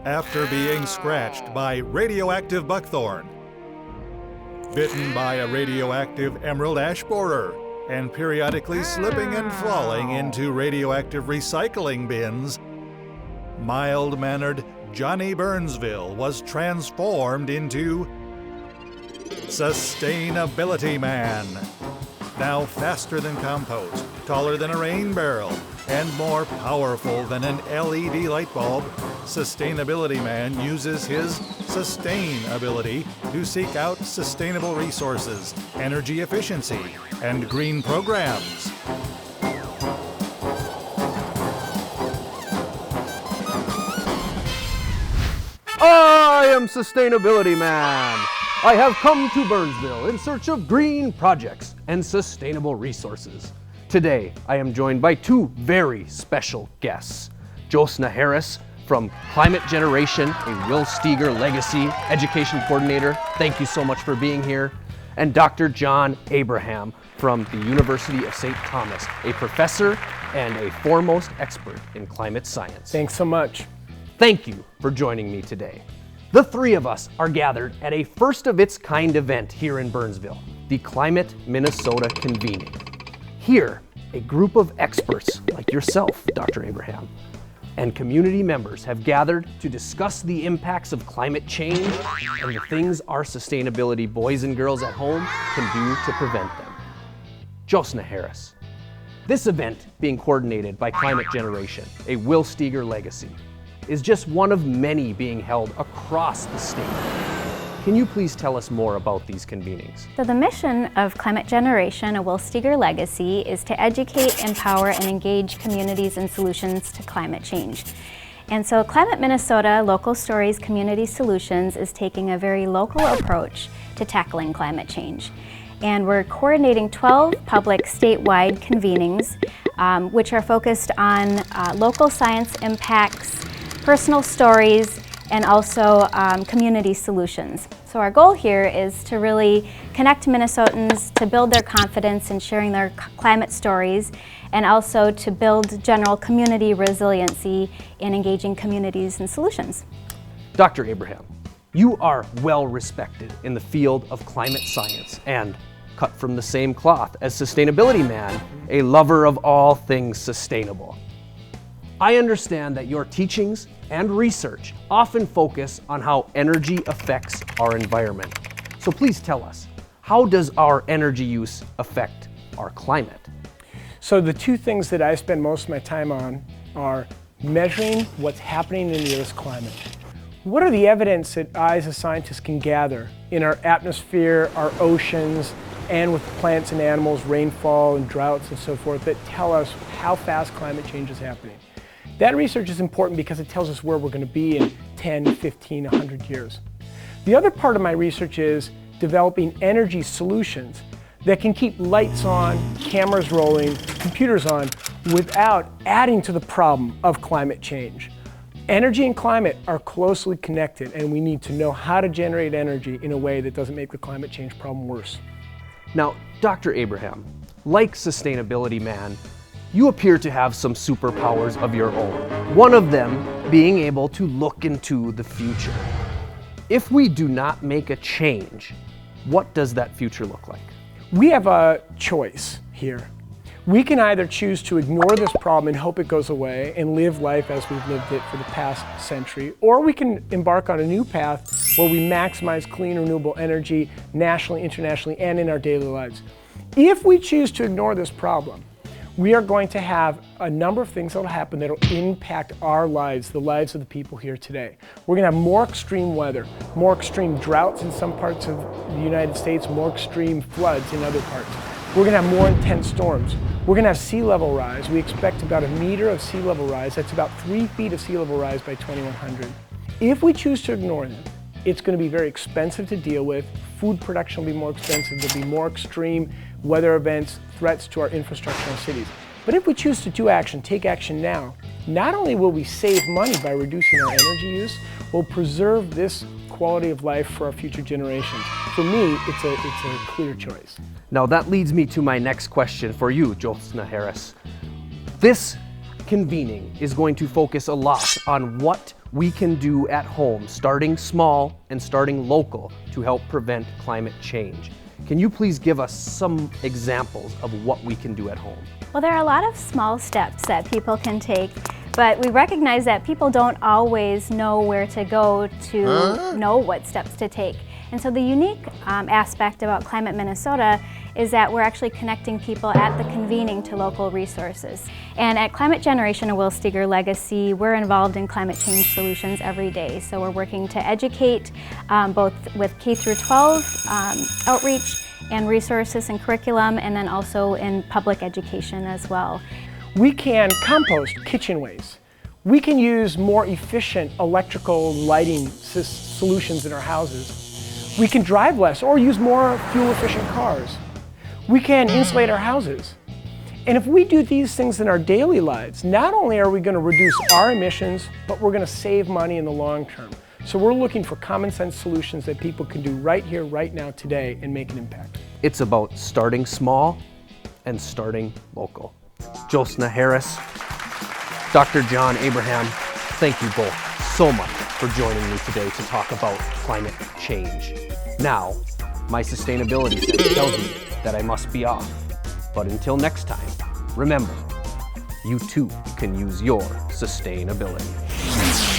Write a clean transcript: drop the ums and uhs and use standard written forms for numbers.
after being scratched by radioactive buckthorn, bitten by a radioactive emerald ash borer, and periodically slipping and falling into radioactive recycling bins, mild-mannered Johnny Burnsville was transformed into Sustainability Man. Now faster than compost, taller than a rain barrel, and more powerful than an LED light bulb, Sustainability Man uses his sustain ability to seek out sustainable resources, energy efficiency, and green programs. I am Sustainability Man. I have come to Burnsville in search of green projects and sustainable resources. Today, I am joined by two very special guests. Josna Harris from Climate Generation, a Will Steger Legacy Education Coordinator. Thank you so much for being here. And Dr. John Abraham from the University of St. Thomas, a professor and a foremost expert in climate science. Thanks so much. Thank you for joining me today. The three of us are gathered at a first-of-its-kind event here in Burnsville, the Climate Minnesota Convening. Here, a group of experts like yourself, Dr. Abraham, and community members have gathered to discuss the impacts of climate change and the things our sustainability boys and girls at home can do to prevent them. Josna Harris. This event, being coordinated by Climate Generation, a Will Steger Legacy, is just one of many being held across the state. Can you please tell us more about these convenings? So the mission of Climate Generation, a Will Steger Legacy, is to educate, empower, and engage communities in solutions to climate change. And so Climate Minnesota Local Stories Community Solutions is taking a very local approach to tackling climate change. And we're coordinating 12 public statewide convenings, which are focused on local science impacts, personal stories, and also community solutions. So our goal here is to really connect Minnesotans to build their confidence in sharing their climate stories, and also to build general community resiliency in engaging communities and solutions. Dr. Abraham, you are well respected in the field of climate science and cut from the same cloth as Sustainability Man, a lover of all things sustainable. I understand that your teachings and research often focus on how energy affects our environment. So please tell us, how does our energy use affect our climate? So the two things that I spend most of my time on are measuring what's happening in the Earth's climate. What are the evidence that I as a scientist can gather in our atmosphere, our oceans, and with plants and animals, rainfall and droughts and so forth, that tell us how fast climate change is happening? That research is important because it tells us where we're going to be in 10, 15, 100 years. The other part of my research is developing energy solutions that can keep lights on, cameras rolling, computers on, without adding to the problem of climate change. Energy and climate are closely connected, and we need to know how to generate energy in a way that doesn't make the climate change problem worse. Now, Dr. Abraham, like Sustainability Man, you appear to have some superpowers of your own, one of them being able to look into the future. If we do not make a change, what does that future look like? We have a choice here. We can either choose to ignore this problem and hope it goes away and live life as we've lived it for the past century, or we can embark on a new path where we maximize clean, renewable energy nationally, internationally, and in our daily lives. If we choose to ignore this problem, we are going to have a number of things that will happen that will impact our lives, the lives of the people here today. We're going to have more extreme weather, more extreme droughts in some parts of the United States, more extreme floods in other parts. We're going to have more intense storms. We're going to have sea level rise. We expect about 1 meter of sea level rise. That's about 3 feet of sea level rise by 2100. If we choose to ignore them, it's going to be very expensive to deal with. Food production will be more expensive. There'll be more extreme weather events, threats to our infrastructure and cities. But if we choose to take action now, not only will we save money by reducing our energy use, we'll preserve this quality of life for our future generations. For me, it's a clear choice. Now that leads me to my next question for you, Josna Harris. This convening is going to focus a lot on what we can do at home, starting small and starting local, to help prevent climate change. Can you please give us some examples of what we can do at home? Well, there are a lot of small steps that people can take, but we recognize that people don't always know where to go to know what steps to take. And so the unique aspect about Climate Minnesota is that we're actually connecting people at the convening to local resources. And at Climate Generation, a Will Steger legacy, we're involved in climate change solutions every day. So we're working to educate both with K through 12 outreach and resources and curriculum, and then also in public education as well. We can compost kitchen waste. We can use more efficient electrical lighting solutions in our houses. We can drive less or use more fuel-efficient cars. We can insulate our houses. And if we do these things in our daily lives, not only are we going to reduce our emissions, but we're going to save money in the long term. So we're looking for common sense solutions that people can do right here, right now, today, and make an impact. It's about starting small and starting local. Josna Harris, Dr. John Abraham, thank you both so much for joining me today to talk about climate change. Now, my sustainability sense tells me that I must be off. But until next time, remember, you too can use your sustainability.